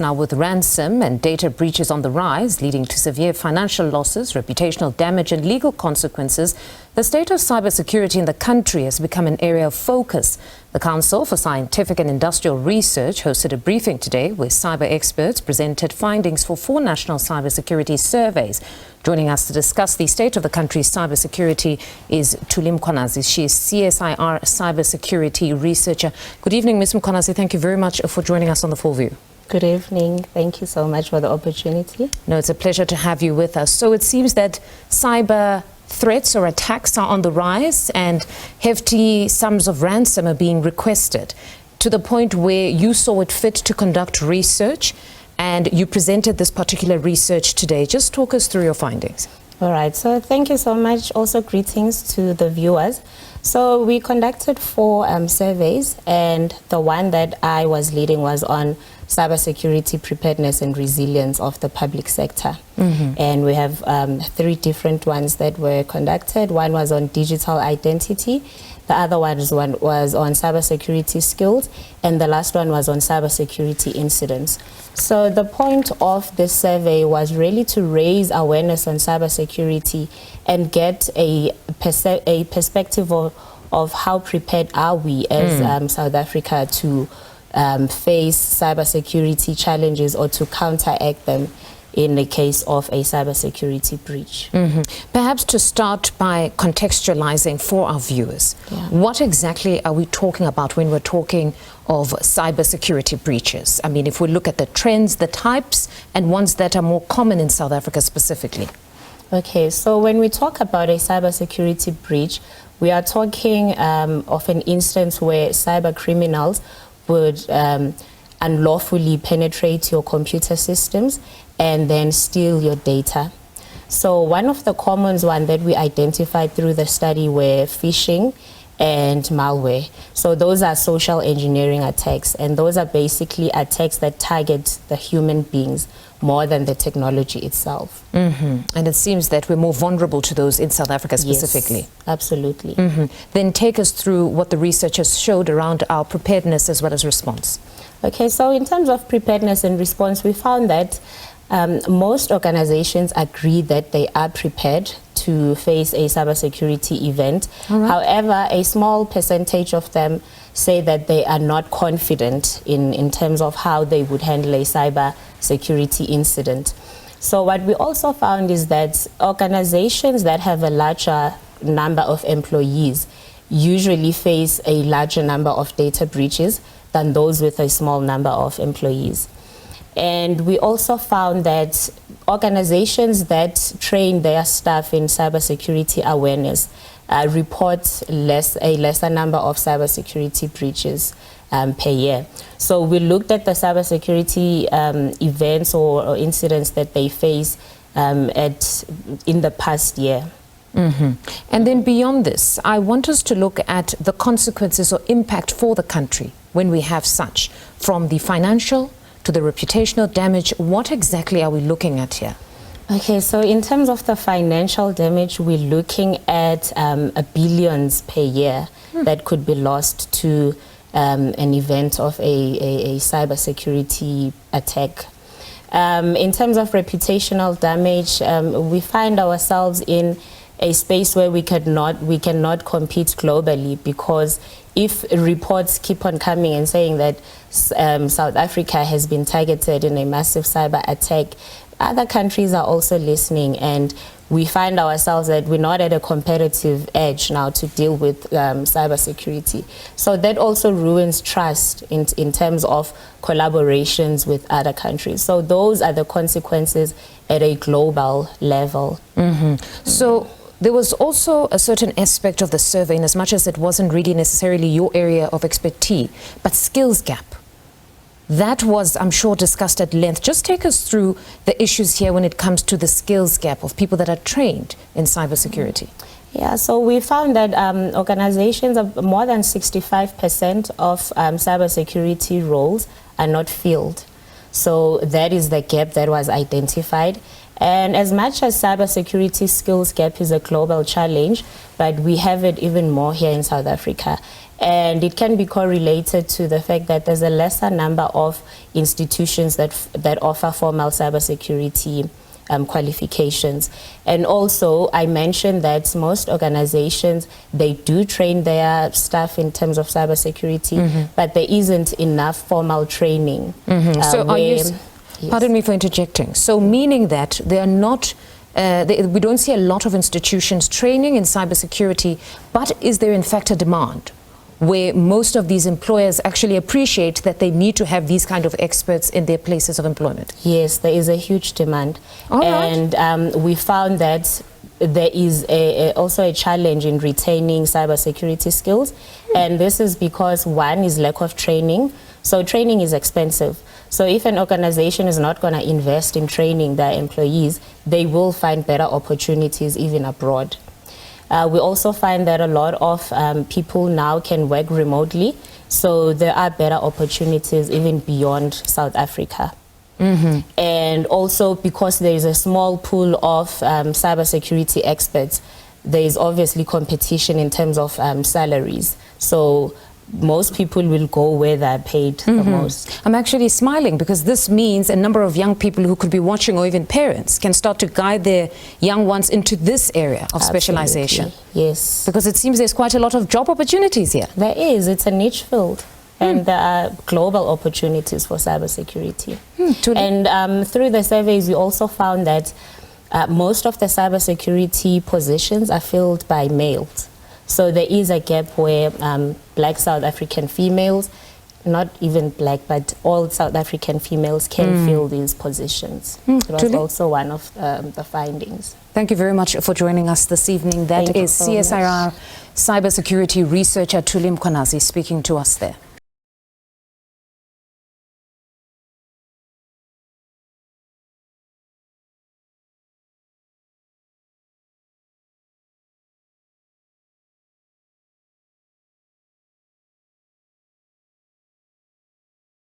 Now, with ransom and data breaches on the rise, leading to severe financial losses, reputational damage and legal consequences, the state of cybersecurity in the country has become an area of focus. The Council for Scientific and Industrial Research hosted a briefing today where cyber experts presented findings for 4 national cybersecurity surveys. Joining us to discuss the state of the country's cybersecurity is Thuli Mkhwanazi. She is CSIR Cybersecurity researcher. Good evening, Ms. Mkhwanazi. Thank you very much for joining us on The Full View. Good evening. Thank you so much for the opportunity. No, it's a pleasure to have you with us. So it seems that cyber threats or attacks are on the rise and hefty sums of ransom are being requested, to the point where you saw it fit to conduct research and you presented this particular research today. Just talk us through your findings. All right. So thank you so much. Also greetings to the viewers. So we conducted 4 surveys, and the one that I was leading was on cybersecurity preparedness and resilience of the public sector. And we have 3 different ones that were conducted. One was on digital identity, the other one was on cybersecurity skills, and the last one was on cybersecurity incidents. So the point of this survey was really to raise awareness on cybersecurity and get a perspective of how prepared are we as South Africa to face cybersecurity challenges or to counteract them in the case of a cybersecurity breach. Perhaps to start by contextualizing for our viewers, what exactly are we talking about when we're talking of cybersecurity breaches? I mean, if we look at the trends, the types, and ones that are more common in South Africa specifically. Okay, so when we talk about a cybersecurity breach, we are talking of an instance where cyber criminals would unlawfully penetrate your computer systems and then steal your data. So one of the common ones that we identified through the study were phishing and malware. So those are social engineering attacks, and those are basically attacks that target the human beings more than the technology itself. And it seems that we're more vulnerable to those in South Africa specifically. Yes, absolutely. Then take us through what the researchers showed around our preparedness as well as response. Okay, so in terms of preparedness and response, we found that most organizations agree that they are prepared to face a cybersecurity event. However, a small percentage of them say that they are not confident in terms of how they would handle a cyber security incident. So what we also found is that organizations that have a larger number of employees usually face a larger number of data breaches than those with a small number of employees. And we also found that organizations that train their staff in cybersecurity awareness report a lesser number of cybersecurity breaches per year. So we looked at the cybersecurity events or incidents that they face in the past year. And then beyond this, I want us to look at the consequences or impact for the country when we have such, from the financial to the reputational damage. What exactly are we looking at here? Okay, so in terms of the financial damage, we're looking at billions per year that could be lost to an event of a cybersecurity attack. In terms of reputational damage, we find ourselves in a space where we cannot compete globally, because if reports keep on coming and saying that South Africa has been targeted in a massive cyber attack, other countries are also listening, and we find ourselves that we're not at a competitive edge now to deal with cybersecurity. So that also ruins trust in terms of collaborations with other countries. So those are the consequences at a global level. So there was also a certain aspect of the survey, in as much as it wasn't really necessarily your area of expertise, but skills gap. That was, I'm sure, discussed at length. Just take us through the issues here when it comes to the skills gap of people that are trained in cybersecurity. Yeah, so we found that organizations, more than 65% of cybersecurity roles are not filled. So that is the gap that was identified. And as much as cybersecurity skills gap is a global challenge, but we have it even more here in South Africa. And it can be correlated to the fact that there's a lesser number of institutions that offer formal cybersecurity qualifications. And also, I mentioned that most organizations, they do train their staff in terms of cybersecurity, but there isn't enough formal training. So are you, pardon me for interjecting, so meaning that they are not, we don't see a lot of institutions training in cybersecurity, but is there in fact a demand where most of these employers actually appreciate that they need to have these kind of experts in their places of employment? Yes, there is a huge demand. And we found that there is also a challenge in retaining cybersecurity skills. And this is because one is lack of training. So training is expensive. So if an organization is not going to invest in training their employees, they will find better opportunities even abroad. We also find that a lot of people now can work remotely, so there are better opportunities even beyond South Africa. And also because there is a small pool of cybersecurity experts, there is obviously competition in terms of salaries. So most people will go where they're paid the most. I'm actually smiling because this means a number of young people who could be watching, or even parents, can start to guide their young ones into this area of specialization. Yes. Because it seems there's quite a lot of job opportunities here. There is. It's a niche field. And there are global opportunities for cybersecurity. And through the surveys, we also found that most of the cybersecurity positions are filled by males. So there is a gap where black South African females, not even black, but all South African females can fill these positions. It was also one of the findings. Thank you very much for joining us this evening. That is CSIR Cybersecurity researcher Thuli Mkhwanazi speaking to us there.